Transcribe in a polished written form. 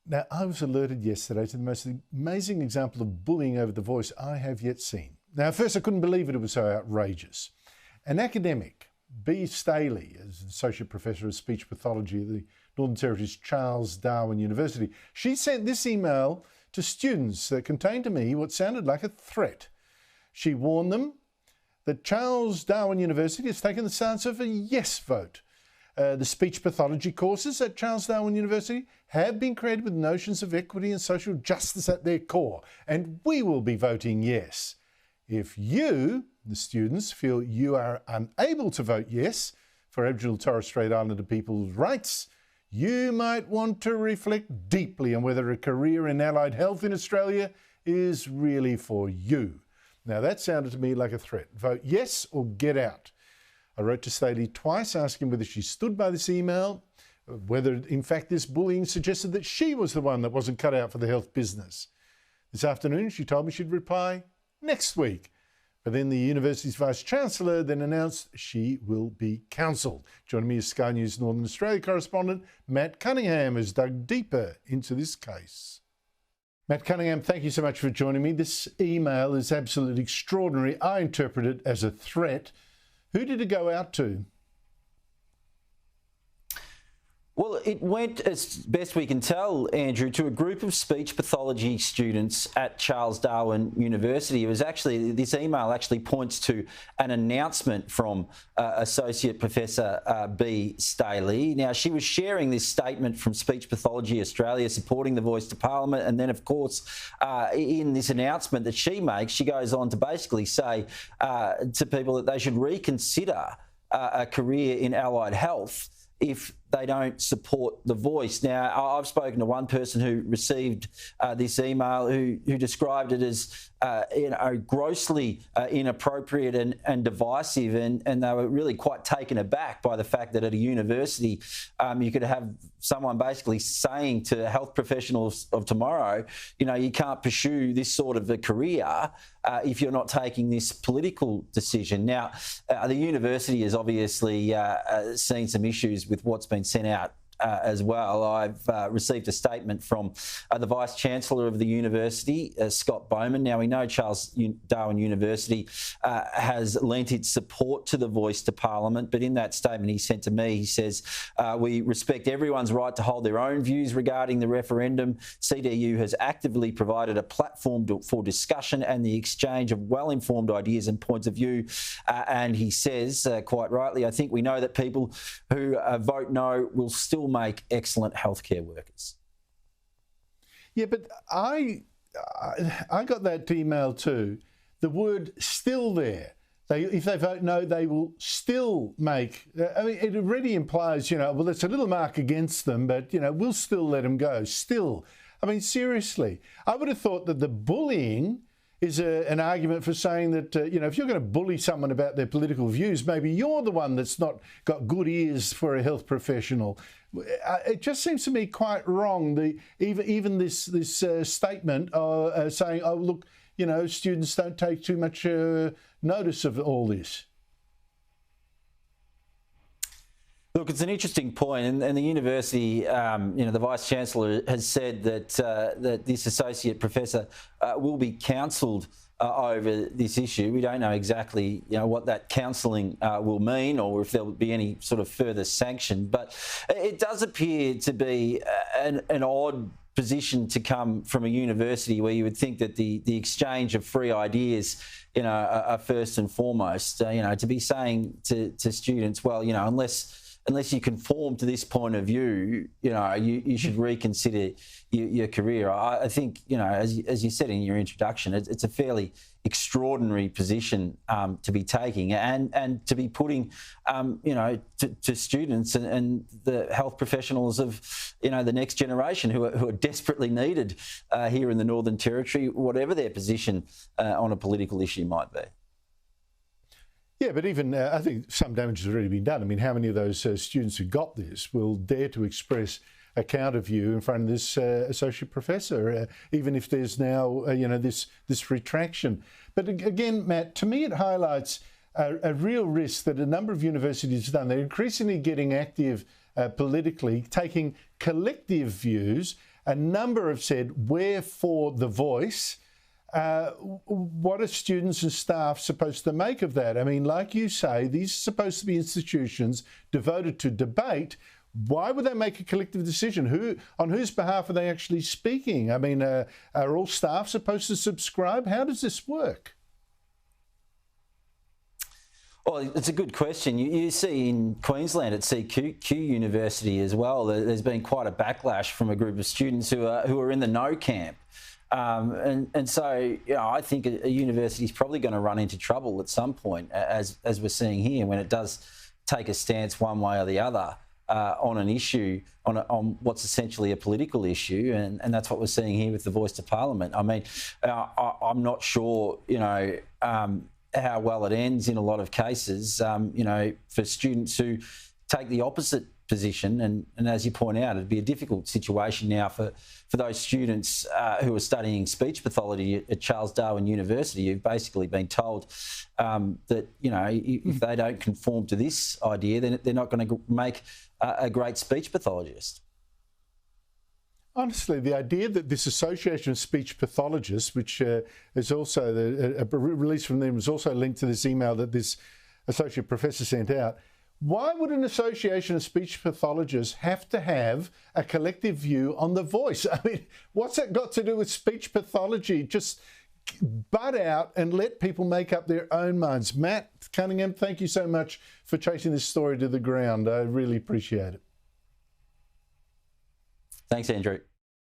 Now, I was alerted yesterday to the most amazing example of bullying over the voice I have yet seen. Now, at first I couldn't believe it was so outrageous. An academic, Bea Staley, as Associate Professor of Speech Pathology at the Northern Territory's Darwin University, she sent this email to students that contained to me what sounded like a threat. She warned them that Darwin University has taken the stance of a yes vote. The speech pathology courses at Darwin University have been created with notions of equity and social justice at their core, and we will be voting yes. If you, the students, feel you are unable to vote yes for Aboriginal and Torres Strait Islander people's rights, you might want to reflect deeply on whether a career in allied health in Australia is really for you. Now that sounded to me like a threat. Vote yes or get out. I wrote to Staley twice asking whether she stood by this email, whether in fact this bullying suggested that she was the one that wasn't cut out for the health business. This afternoon she told me she'd reply next week. But then the university's Vice-Chancellor then announced she will be counselled. Joining me is Sky News Northern Australia correspondent Matt Cunningham has dug deeper into this case. Matt Cunningham, thank you so much for joining me. This email is absolutely extraordinary. I interpret it as a threat. Who did it go out to? Well, it went, as best we can tell, Andrew, to a group of speech pathology students at Darwin University. It was actually, this email actually points to an announcement from Associate Professor Bea Staley. Now, she was sharing this statement from Speech Pathology Australia supporting the voice to Parliament. And then, of course, in this announcement that she makes, she goes on to basically say to people that they should reconsider a career in allied health if they don't support the voice. Now, I've spoken to one person who received this email who described it as grossly inappropriate and divisive, and they were really quite taken aback by the fact that at a university you could have someone basically saying to health professionals of tomorrow, you know, you can't pursue this sort of a career if you're not taking this political decision. Now, the university has obviously seen some issues with what's been sent out as well. I've received a statement from the Vice-Chancellor of the university, Scott Bowman. Now, we know Darwin University has lent its support to the voice to Parliament, but in that statement he sent to me, he says, we respect everyone's right to hold their own views regarding the referendum. CDU has actively provided a platform for discussion and the exchange of well-informed ideas and points of view. And he says, quite rightly, I think we know that people who vote no will still make excellent healthcare workers. Yeah, but I got that email too. The word "still" there. If they vote no, they will still make. I mean, it already implies, you know, well, it's a little mark against them, but you know, we'll still let them go. Still, I mean, seriously, I would have thought that the bullying is an argument for saying that, you know, if you're going to bully someone about their political views, maybe you're the one that's not got good ears for a health professional. It just seems to me quite wrong. Even this statement saying, oh, look, you know, students don't take too much notice of all this. Look, it's an interesting point, and the university, you know, the Vice-Chancellor has said that that this associate professor will be counselled over this issue. We don't know exactly, you know, what that counselling will mean, or if there will be any sort of further sanction. But it does appear to be an odd position to come from a university where you would think that the exchange of free ideas, you know, are first and foremost. You know, to be saying to students, well, you know, unless you conform to this point of view, you know, you should reconsider your career. I think, you know, as you said in your introduction, it's a fairly extraordinary position to be taking and to be putting, you know, to students and the health professionals of, you know, the next generation who are desperately needed here in the Northern Territory, whatever their position on a political issue might be. Yeah, but even I think some damage has already been done. I mean, how many of those students who got this will dare to express a counter view in front of this associate professor, even if there's now, you know, this retraction? But again, Matt, to me it highlights a real risk that a number of universities have done. They're increasingly getting active politically, taking collective views A number have said, we're for the voice. What are students and staff supposed to make of that? I mean, like you say, these are supposed to be institutions devoted to debate. Why would they make a collective decision? On whose behalf are they actually speaking? I mean, are all staff supposed to subscribe? How does this work? Well, it's a good question. You see in Queensland at CQ University as well, there's been quite a backlash from a group of students who are in the no camp. And so, I think a university is probably going to run into trouble at some point, as we're seeing here, when it does take a stance one way or the other on an issue, on what's essentially a political issue, and that's what we're seeing here with the Voice to Parliament. I mean, I'm not sure, how well it ends in a lot of cases, for students who take the opposite position. And as you point out, it'd be a difficult situation now for those students who are studying speech pathology at Charles Darwin University, who've basically been told that, if they don't conform to this idea, then they're not going to make a great speech pathologist. Honestly, the idea that this Association of Speech Pathologists, which is also a release from them, is also linked to this email that this associate professor sent out. Why would an Association of Speech Pathologists have to have a collective view on the voice? I mean, what's that got to do with speech pathology? Just butt out and let people make up their own minds. Matt Cunningham, thank you so much for chasing this story to the ground. I really appreciate it. Thanks, Andrew.